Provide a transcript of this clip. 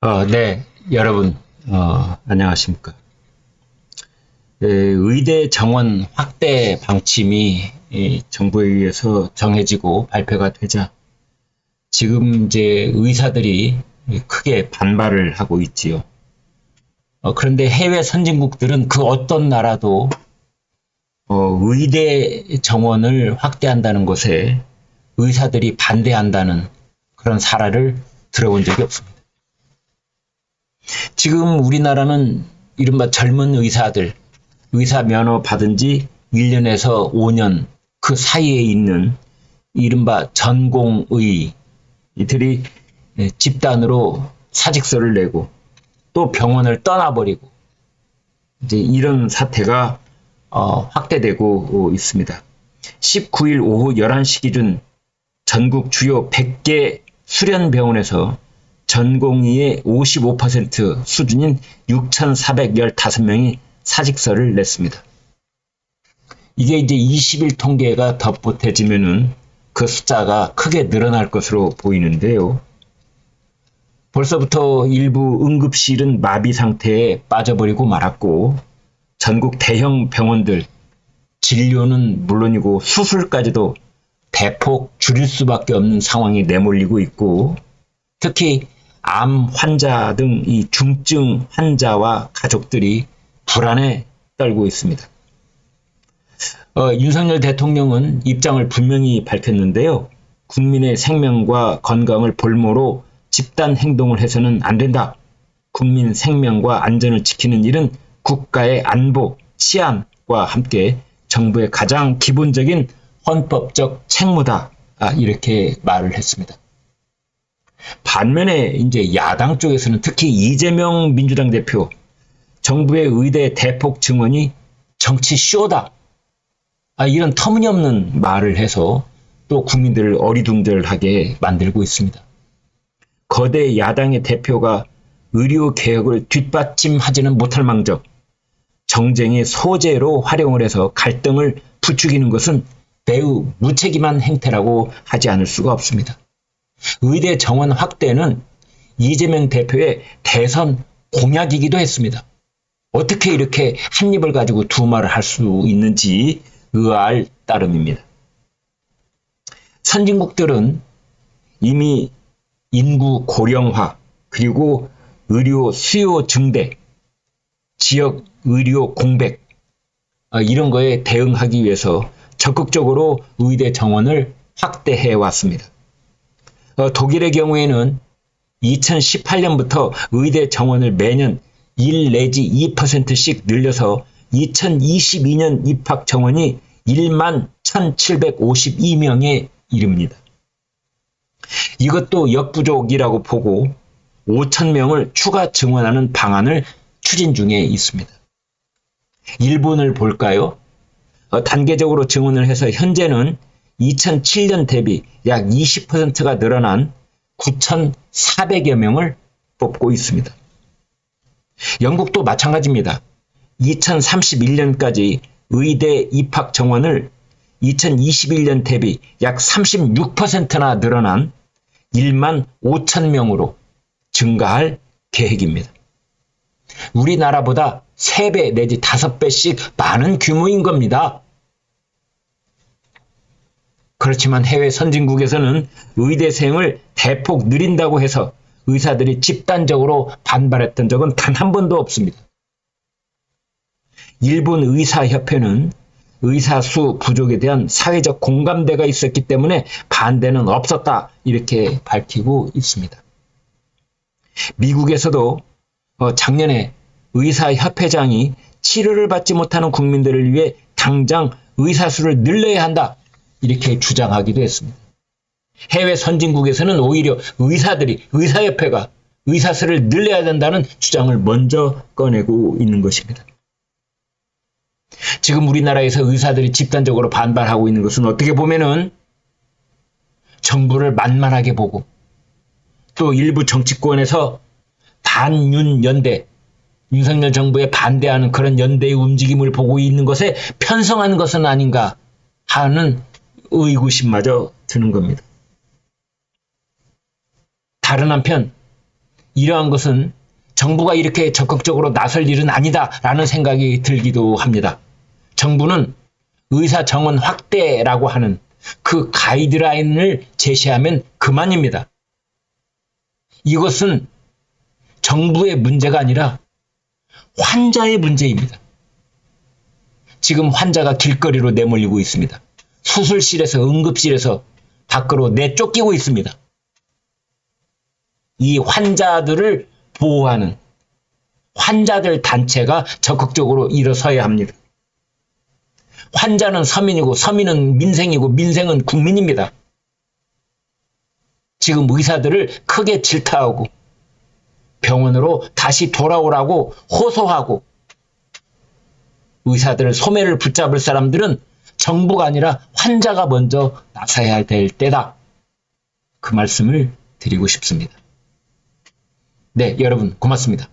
네, 여러분, 안녕하십니까. 의대 정원 확대 방침이 정부에 의해서 정해지고 발표가 되자 지금 이제 의사들이 크게 반발을 하고 있지요. 그런데 해외 선진국들은 그 어떤 나라도 의대 정원을 확대한다는 것에 의사들이 반대한다는 그런 사례를 들어본 적이 없습니다. 지금 우리나라는 이른바 젊은 의사들, 의사 면허 받은 지 1년에서 5년 그 사이에 있는 이른바 전공의 이들이 집단으로 사직서를 내고 또 병원을 떠나버리고 이제 이런 사태가 확대되고 있습니다. 19일 오후 11시 기준 전국 주요 100개 수련병원에서 전공의의 55% 수준인 6,415명이 사직서를 냈습니다. 이게 이제 20일 통계가 덧보태지면은 그 숫자가 크게 늘어날 것으로 보이는데요. 벌써부터 일부 응급실은 마비 상태에 빠져버리고 말았고, 전국 대형 병원들 진료는 물론이고 수술까지도 대폭 줄일 수밖에 없는 상황이 내몰리고 있고, 특히 암 환자 등 이 중증 환자와 가족들이 불안에 떨고 있습니다. 윤석열 대통령은 입장을 분명히 밝혔는데요. 국민의 생명과 건강을 볼모로 집단 행동을 해서는 안 된다. 국민 생명과 안전을 지키는 일은 국가의 안보, 치안과 함께 정부의 가장 기본적인 헌법적 책무다. 이렇게 말을 했습니다. 반면에 이제 야당 쪽에서는 특히 이재명 민주당 대표, 정부의 의대 대폭 증원이 정치 쇼다. 이런 터무니없는 말을 해서 또 국민들을 어리둥절하게 만들고 있습니다. 거대 야당의 대표가 의료 개혁을 뒷받침하지는 못할 망정, 정쟁의 소재로 활용을 해서 갈등을 부추기는 것은 매우 무책임한 행태라고 하지 않을 수가 없습니다. 의대 정원 확대는 이재명 대표의 대선 공약이기도 했습니다. 어떻게 이렇게 한 입을 가지고 두 말을 할 수 있는지 의아할 따름입니다. 선진국들은 이미 인구 고령화, 그리고 의료 수요 증대, 지역 의료 공백, 이런 거에 대응하기 위해서 적극적으로 의대 정원을 확대해 왔습니다. 독일의 경우에는 2018년부터 의대 정원을 매년 1 내지 2%씩 늘려서 2022년 입학 정원이 1만 1,752명에 이릅니다. 이것도 역부족이라고 보고 5,000명을 추가 증원하는 방안을 추진 중에 있습니다. 일본을 볼까요? 단계적으로 증원을 해서 현재는 2007년 대비 약 20%가 늘어난 9,400여 명을 뽑고 있습니다. 영국도 마찬가지입니다. 2031년까지 의대 입학 정원을 2021년 대비 약 36%나 늘어난 1만 5천 명으로 증가할 계획입니다. 우리나라보다 3배 내지 5배씩 많은 규모인 겁니다. 그렇지만 해외 선진국에서는 의대생을 대폭 늘린다고 해서 의사들이 집단적으로 반발했던 적은 단 한 번도 없습니다. 일본 의사협회는 의사 수 부족에 대한 사회적 공감대가 있었기 때문에 반대는 없었다, 이렇게 밝히고 있습니다. 미국에서도 작년에 의사협회장이 치료를 받지 못하는 국민들을 위해 당장 의사 수를 늘려야 한다, 이렇게 주장하기도 했습니다. 해외 선진국에서는 오히려 의사협회가 의사 수를 늘려야 된다는 주장을 먼저 꺼내고 있는 것입니다. 지금 우리나라에서 의사들이 집단적으로 반발하고 있는 것은 어떻게 보면은 정부를 만만하게 보고 또 일부 정치권에서 반윤연대, 윤석열 정부에 반대하는 그런 연대의 움직임을 보고 있는 것에 편성하는 것은 아닌가 하는 의구심마저 드는 겁니다. 다른 한편 이러한 것은 정부가 이렇게 적극적으로 나설 일은 아니다라는 생각이 들기도 합니다. 정부는 의사 정원 확대라고 하는 그 가이드라인을 제시하면 그만입니다. 이것은 정부의 문제가 아니라 환자의 문제입니다. 지금 환자가 길거리로 내몰리고 있습니다. 수술실에서 응급실에서 밖으로 내쫓기고 있습니다. 이 환자들을 보호하는 환자들 단체가 적극적으로 일어서야 합니다. 환자는 서민이고 서민은 민생이고 민생은 국민입니다. 지금 의사들을 크게 질타하고 병원으로 다시 돌아오라고 호소하고 의사들 소매를 붙잡을 사람들은 정부가 아니라 환자가 먼저 나서야 될 때다. 그 말씀을 드리고 싶습니다. 네, 여러분 고맙습니다.